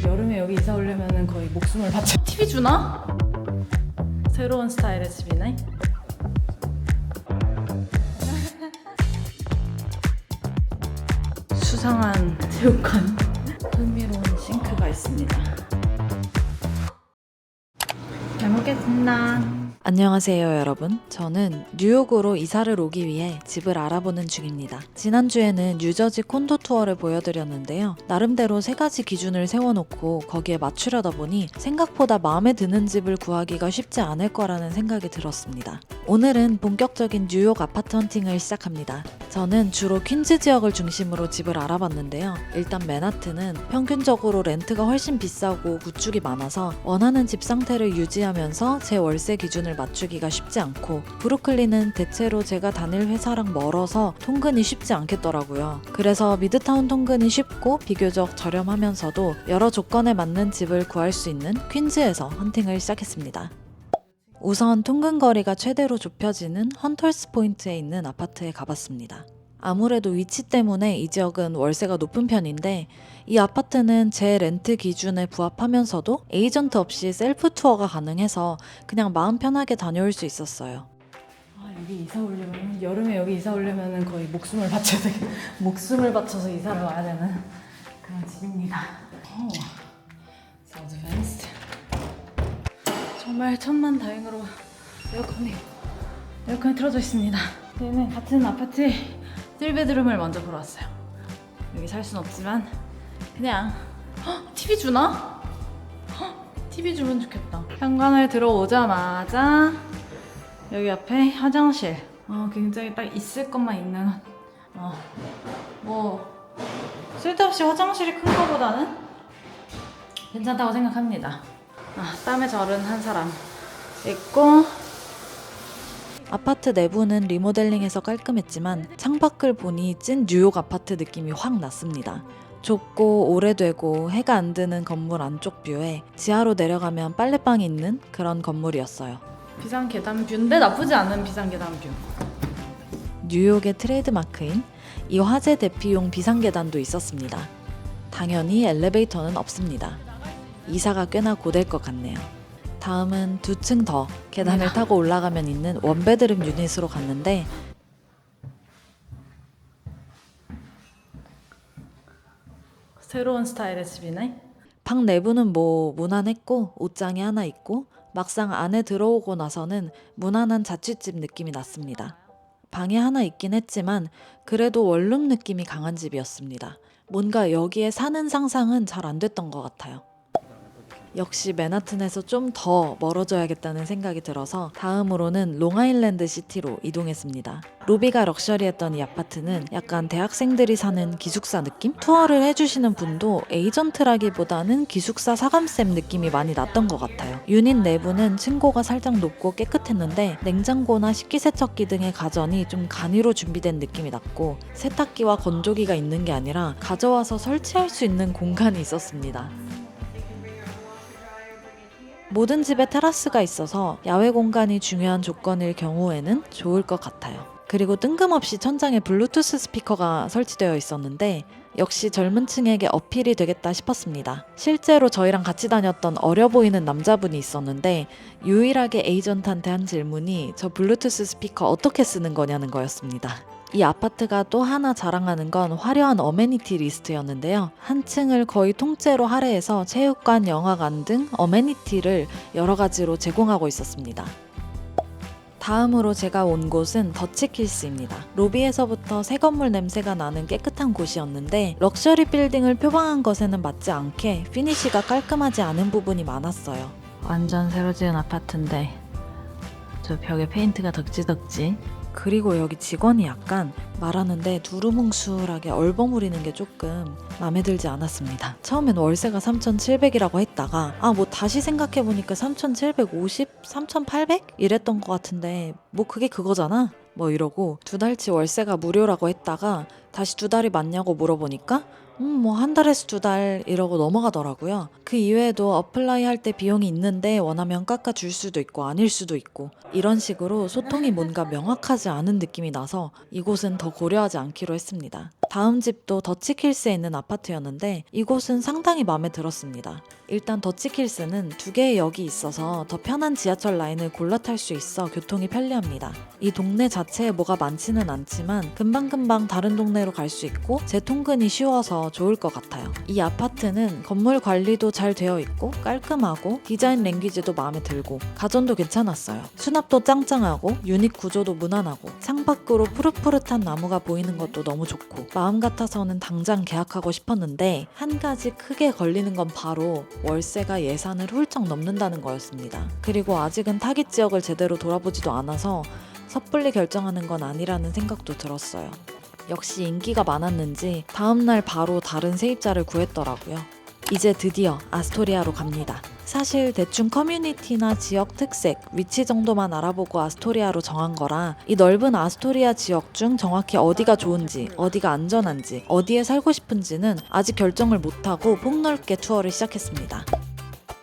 여름에 여기 이사 오려면 거의 목숨을 바쳐. TV 주나? 새로운 스타일의 집이네. 수상한 체육관. 흥미로운 싱크가 있습니다. 잘 먹겠습니다. 안녕하세요 여러분. 저는 뉴욕으로 이사를 오기 위해 집을 알아보는 중입니다. 지난주에는 뉴저지 콘도 투어를 보여드렸는데요. 나름대로 3가지 기준을 세워놓고 거기에 맞추려다 보니 생각보다 마음에 드는 집을 구하기가 쉽지 않을 거라는 생각이 들었습니다. 오늘은 본격적인 뉴욕 아파트 헌팅을 시작합니다. 저는 주로 퀸즈 지역을 중심으로 집을 알아봤는데요. 일단 맨하튼은 평균적으로 렌트가 훨씬 비싸고 구축이 많아서 원하는 집 상태를 유지하면서 제 월세 기준을 맞추기가 쉽지 않고, 브루클린은 대체로 제가 다닐 회사랑 멀어서 통근이 쉽지 않겠더라고요. 그래서 미드타운 통근이 쉽고 비교적 저렴하면서도 여러 조건에 맞는 집을 구할 수 있는 퀸즈에서 헌팅을 시작했습니다. 우선 통근 거리가 최대로 좁혀지는 헌털스 포인트에 있는 아파트에 가봤습니다. 아무래도 위치 때문에 이 지역은 월세가 높은 편인데, 이 아파트는 제 렌트 기준에 부합하면서도 에이전트 없이 셀프 투어가 가능해서 그냥 마음 편하게 다녀올 수 있었어요. 여기 이사 오려면, 여름에 여기 이사 오려면 거의 목숨을 바쳐서 이사를 와야 되는 그런 집입니다. 사우드 펜스트. 정말 천만다행으로 에어컨이 틀어져 있습니다. 저희는 같은 아파트 3베드룸을 먼저 보러 왔어요. 여기 살 순 없지만 그냥 TV 주나? TV 주면 좋겠다. 현관을 들어오자마자 여기 앞에 화장실. 굉장히 딱 있을 것만 있는, 뭐 쓸데없이 화장실이 큰 거보다는 괜찮다고 생각합니다. 땀에 절은 한 사람 있고, 아파트 내부는 리모델링해서 깔끔했지만 창밖을 보니 찐 뉴욕 아파트 느낌이 확 났습니다. 좁고 오래되고 해가 안 드는 건물 안쪽 뷰에 지하로 내려가면 빨래방이 있는 그런 건물이었어요. 비상계단 뷰인데 나쁘지 않은 비상계단 뷰. 뉴욕의 트레이드마크인 이 화재 대피용 비상계단도 있었습니다. 당연히 엘리베이터는 없습니다. 이사가 꽤나 고될 것 같네요. 다음은 2층 더 계단을 타고 올라가면 있는 원베드룸 유닛으로 갔는데, 새로운 스타일의 집이네. 방 내부는 뭐 무난했고 옷장이 하나 있고, 막상 안에 들어오고 나서는 무난한 자취집 느낌이 났습니다. 방이 하나 있긴 했지만 그래도 원룸 느낌이 강한 집이었습니다. 뭔가 여기에 사는 상상은 잘 안 됐던 것 같아요. 역시 맨하튼에서 좀 더 멀어져야겠다는 생각이 들어서 다음으로는 롱아일랜드 시티로 이동했습니다. 로비가 럭셔리했던 이 아파트는 약간 대학생들이 사는 기숙사 느낌? 투어를 해주시는 분도 에이전트라기보다는 기숙사 사감쌤 느낌이 많이 났던 것 같아요. 유닛 내부는 층고가 살짝 높고 깨끗했는데 냉장고나 식기세척기 등의 가전이 좀 간이로 준비된 느낌이 났고, 세탁기와 건조기가 있는 게 아니라 가져와서 설치할 수 있는 공간이 있었습니다. 모든 집에 테라스가 있어서 야외 공간이 중요한 조건일 경우에는 좋을 것 같아요. 그리고 뜬금없이 천장에 블루투스 스피커가 설치되어 있었는데 역시 젊은 층에게 어필이 되겠다 싶었습니다. 실제로 저희랑 같이 다녔던 어려 보이는 남자분이 있었는데 유일하게 에이전트한테 한 질문이 저 블루투스 스피커 어떻게 쓰는 거냐는 거였습니다. 이 아파트가 또 하나 자랑하는 건 화려한 어메니티 리스트였는데요. 한 층을 거의 통째로 할애해서 체육관, 영화관 등 어메니티를 여러 가지로 제공하고 있었습니다. 다음으로 제가 온 곳은 더치킬스입니다. 로비에서부터 새 건물 냄새가 나는 깨끗한 곳이었는데 럭셔리 빌딩을 표방한 것에는 맞지 않게 피니시가 깔끔하지 않은 부분이 많았어요. 완전 새로 지은 아파트인데 저 벽에 페인트가 덕지덕지. 그리고 여기 직원이 약간 말하는데 두루뭉술하게 얼버무리는 게 조금 마음에 들지 않았습니다. 처음엔 월세가 3,700이라고 했다가 뭐 다시 생각해보니까 3,750? 3,800? 이랬던 것 같은데 뭐 그게 그거잖아? 뭐 이러고 2달치 월세가 무료라고 했다가 다시 2달이 맞냐고 물어보니까 뭐 한 달에서 두 달 이러고 넘어가더라고요. 그 이외에도 어플라이 할 때 비용이 있는데 원하면 깎아줄 수도 있고 아닐 수도 있고 이런 식으로 소통이 뭔가 명확하지 않은 느낌이 나서 이곳은 더 고려하지 않기로 했습니다. 다음 집도 더치힐스에 있는 아파트였는데 이곳은 상당히 마음에 들었습니다. 일단 더치힐스는 두 개의 역이 있어서 더 편한 지하철 라인을 골라 탈 수 있어 교통이 편리합니다. 이 동네 자체에 뭐가 많지는 않지만 금방금방 다른 동네로 갈 수 있고 재통근이 쉬워서 좋을 것 같아요. 이 아파트는 건물 관리도 잘 되어 있고 깔끔하고 디자인 랭귀지도 마음에 들고 가전도 괜찮았어요. 수납도 짱짱하고 유닛 구조도 무난하고 창밖으로 푸릇푸릇한 나무가 보이는 것도 너무 좋고 마음 같아서는 당장 계약하고 싶었는데 한 가지 크게 걸리는 건 바로 월세가 예산을 훌쩍 넘는다는 거였습니다. 그리고 아직은 타깃 지역을 제대로 돌아보지도 않아서 섣불리 결정하는 건 아니라는 생각도 들었어요. 역시 인기가 많았는지 다음날 바로 다른 세입자를 구했더라고요. 이제 드디어 아스토리아로 갑니다. 사실 대충 커뮤니티나 지역 특색, 위치 정도만 알아보고 아스토리아로 정한 거라 이 넓은 아스토리아 지역 중 정확히 어디가 좋은지, 어디가 안전한지, 어디에 살고 싶은지는 아직 결정을 못하고 폭넓게 투어를 시작했습니다.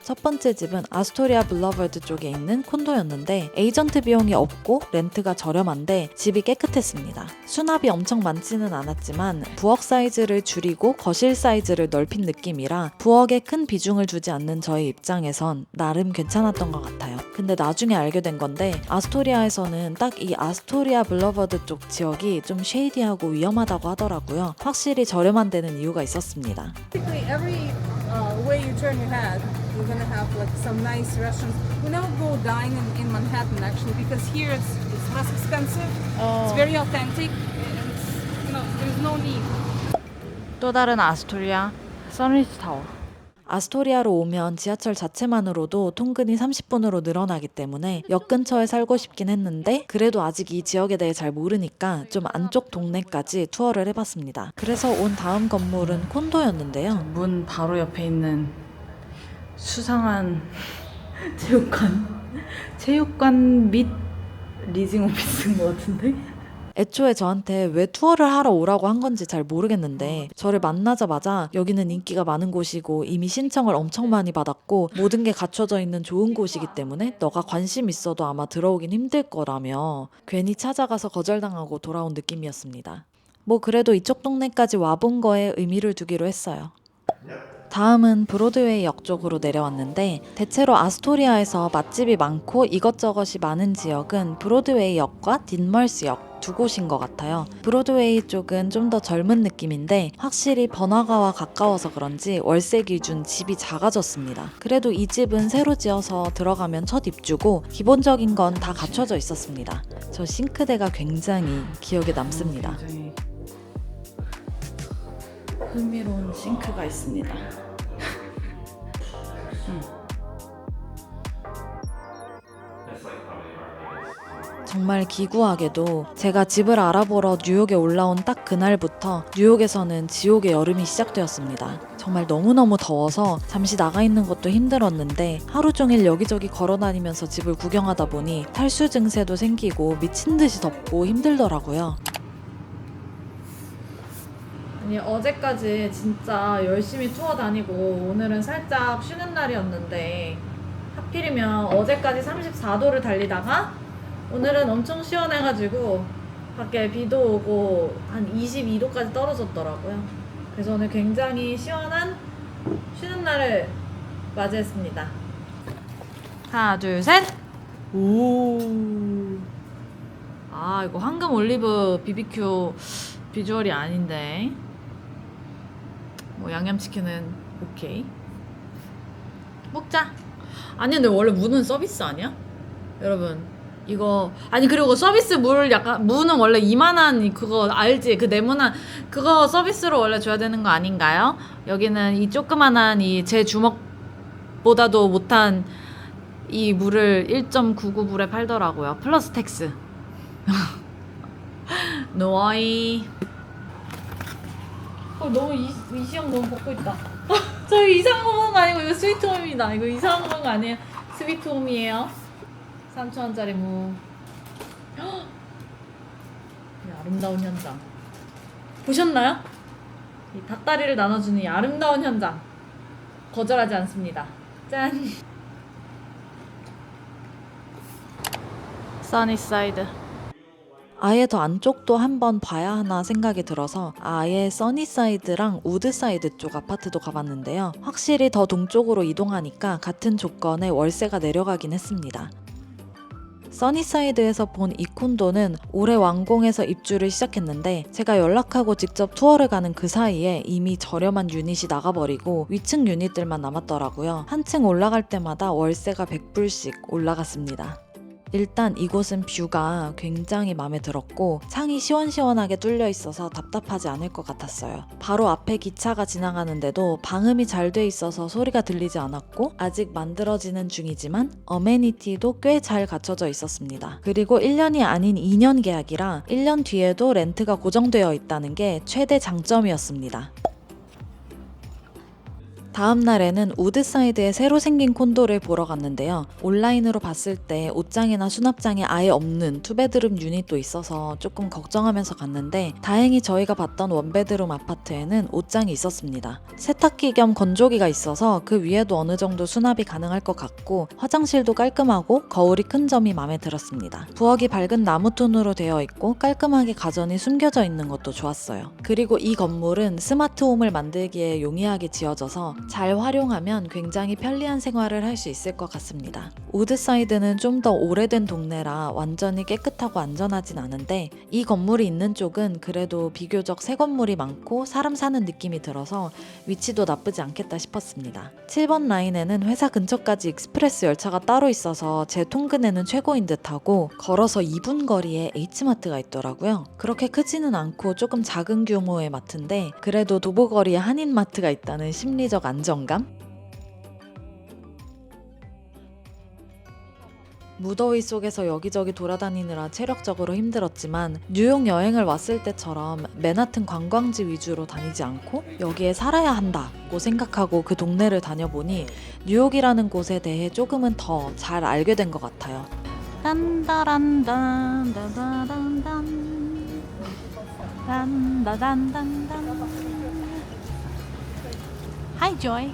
첫 번째 집은 아스토리아 블러버드 쪽에 있는 콘도였는데 에이전트 비용이 없고 렌트가 저렴한데 집이 깨끗했습니다. 수납이 엄청 많지는 않았지만 부엌 사이즈를 줄이고 거실 사이즈를 넓힌 느낌이라 부엌에 큰 비중을 두지 않는 저의 입장에선 나름 괜찮았던 것 같아요. 근데 나중에 알게 된 건데 아스토리아에서는 딱 이 아스토리아 블러버드 쪽 지역이 좀 쉐이디하고 위험하다고 하더라고요. 확실히 저렴한 데는 이유가 있었습니다. Basically, every way you turn your head, you're gonna have like some nice restaurants. We never go dine in Manhattan actually because here it's less expensive. It's very authentic. And it's, there's no need. 또 다른 아스토리아 선리스 타워. 아스토리아로 오면 지하철 자체만으로도 통근이 30분으로 늘어나기 때문에 역 근처에 살고 싶긴 했는데 그래도 아직 이 지역에 대해 잘 모르니까 좀 안쪽 동네까지 투어를 해봤습니다. 그래서 온 다음 건물은 콘도였는데요. 문 바로 옆에 있는 수상한 체육관 및 리징 오피스인 것 같은데? 애초에 저한테 왜 투어를 하러 오라고 한 건지 잘 모르겠는데 저를 만나자마자 여기는 인기가 많은 곳이고 이미 신청을 엄청 많이 받았고 모든 게 갖춰져 있는 좋은 곳이기 때문에 너가 관심 있어도 아마 들어오긴 힘들 거라며 괜히 찾아가서 거절당하고 돌아온 느낌이었습니다. 뭐 그래도 이쪽 동네까지 와본 거에 의미를 두기로 했어요. 다음은 브로드웨이 역 쪽으로 내려왔는데 대체로 아스토리아에서 맛집이 많고 이것저것이 많은 지역은 브로드웨이 역과 딘멀스 역 두 곳인 것 같아요. 브로드웨이 쪽은 좀 더 젊은 느낌인데 확실히 번화가와 가까워서 그런지 월세 기준 집이 작아졌습니다. 그래도 이 집은 새로 지어서 들어가면 첫 입주고 기본적인 건 다 갖춰져 있었습니다. 저 싱크대가 굉장히 기억에 남습니다. 굉장히 흥미로운 싱크가 있습니다. 정말 기구하게도 제가 집을 알아보러 뉴욕에 올라온 딱 그날부터 뉴욕에서는 지옥의 여름이 시작되었습니다. 정말 너무너무 더워서 잠시 나가 있는 것도 힘들었는데 하루 종일 여기저기 걸어다니면서 집을 구경하다 보니 탈수 증세도 생기고 미친 듯이 덥고 힘들더라고요. 아니 어제까지 진짜 열심히 투어 다니고 오늘은 살짝 쉬는 날이었는데 하필이면 어제까지 34도를 달리다가 오늘은 엄청 시원해가지고 밖에 비도 오고 한 22도까지 떨어졌더라고요. 그래서 오늘 굉장히 시원한 쉬는 날을 맞이했습니다. 하나 둘 셋! 오. 아 이거 황금 올리브 BBQ 비주얼이 아닌데 뭐 양념치킨은 오케이 먹자. 아니 근데 원래 무는 서비스 아니야? 여러분 이거 아니 그리고 서비스 물 약간 무는 원래 이만한 그거 알지? 그 네모난 그거 서비스로 원래 줘야 되는 거 아닌가요? 여기는 이 조그만한 이 제 주먹보다도 못한 이 물을 1.99불에 팔더라고요. 플러스 텍스. 노어이. 너무 이시영 너무 벗고 있다. 저 이상한 거 보는 거 아니고 이거 스위트홈입니다. 이거 이상한 거 보는 거 아니에요. 스위트홈이에요. 3,000원짜리 무. 헉! 아름다운 현장. 보셨나요? 이 닭다리를 나눠주는 이 아름다운 현장 거절하지 않습니다. 짠. 써니사이드. 아예 더 안쪽도 한번 봐야 하나 생각이 들어서 아예 써니사이드랑 우드사이드 쪽 아파트도 가봤는데요. 확실히 더 동쪽으로 이동하니까 같은 조건에 월세가 내려가긴 했습니다. 써니사이드에서 본 이 콘도는 올해 완공해서 입주를 시작했는데 제가 연락하고 직접 투어를 가는 그 사이에 이미 저렴한 유닛이 나가버리고 위층 유닛들만 남았더라고요. 한 층 올라갈 때마다 월세가 100불씩 올라갔습니다. 일단 이곳은 뷰가 굉장히 마음에 들었고 창이 시원시원하게 뚫려 있어서 답답하지 않을 것 같았어요. 바로 앞에 기차가 지나가는데도 방음이 잘 돼 있어서 소리가 들리지 않았고 아직 만들어지는 중이지만 어메니티도 꽤 잘 갖춰져 있었습니다. 그리고 1년이 아닌 2년 계약이라 1년 뒤에도 렌트가 고정되어 있다는 게 최대 장점이었습니다. 다음 날에는 우드사이드에 새로 생긴 콘도를 보러 갔는데요. 온라인으로 봤을 때 옷장이나 수납장이 아예 없는 투베드룸 유닛도 있어서 조금 걱정하면서 갔는데 다행히 저희가 봤던 원베드룸 아파트에는 옷장이 있었습니다. 세탁기 겸 건조기가 있어서 그 위에도 어느 정도 수납이 가능할 것 같고 화장실도 깔끔하고 거울이 큰 점이 마음에 들었습니다. 부엌이 밝은 나무톤으로 되어 있고 깔끔하게 가전이 숨겨져 있는 것도 좋았어요. 그리고 이 건물은 스마트홈을 만들기에 용이하게 지어져서 잘 활용하면 굉장히 편리한 생활을 할 수 있을 것 같습니다. 우드사이드는 좀 더 오래된 동네라 완전히 깨끗하고 안전하진 않은데 이 건물이 있는 쪽은 그래도 비교적 새 건물이 많고 사람 사는 느낌이 들어서 위치도 나쁘지 않겠다 싶었습니다. 7번 라인에는 회사 근처까지 익스프레스 열차가 따로 있어서 제 통근에는 최고인 듯하고 걸어서 2분 거리에 H마트가 있더라고요. 그렇게 크지는 않고 조금 작은 규모의 마트인데 그래도 도보거리에 한인마트가 있다는 심리적 안정감? 무더위 속에서 여기저기 돌아다니느라 체력적으로 힘들었지만 뉴욕 여행을 왔을 때처럼 맨하튼 관광지 위주로 다니지 않고 여기에 살아야 한다고 생각하고 그 동네를 다녀보니 뉴욕이라는 곳에 대해 조금은 더 잘 알게 된 것 같아요. 딴따란단 다다단단 단다단단단. Hi Joy.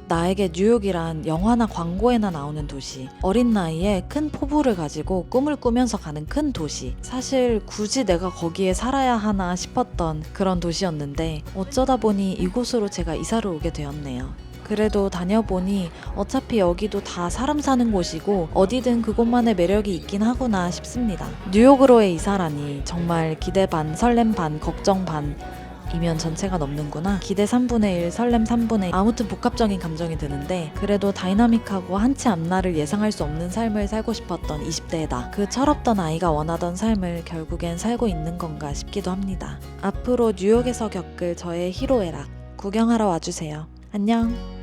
나에게 뉴욕이란 영화나 광고에나 나오는 도시, 어린 나이에 큰 포부를 가지고 꿈을 꾸면서 가는 큰 도시. 사실 굳이 내가 거기에 살아야 하나 싶었던 그런 도시였는데 어쩌다 보니 이곳으로 제가 이사를 오게 되었네요. 그래도 다녀보니 어차피 여기도 다 사람 사는 곳이고 어디든 그곳만의 매력이 있긴 하구나 싶습니다. 뉴욕으로의 이사라니 정말 기대 반, 설렘 반, 걱정 반 이면 전체가 넘는구나. 기대 3분의 1, 설렘 3분의 1. 아무튼 복합적인 감정이 드는데 그래도 다이나믹하고 한치 앞날을 예상할 수 없는 삶을 살고 싶었던 20대다. 그 철없던 아이가 원하던 삶을 결국엔 살고 있는 건가 싶기도 합니다. 앞으로 뉴욕에서 겪을 저의 희로애락 구경하러 와주세요. 안녕.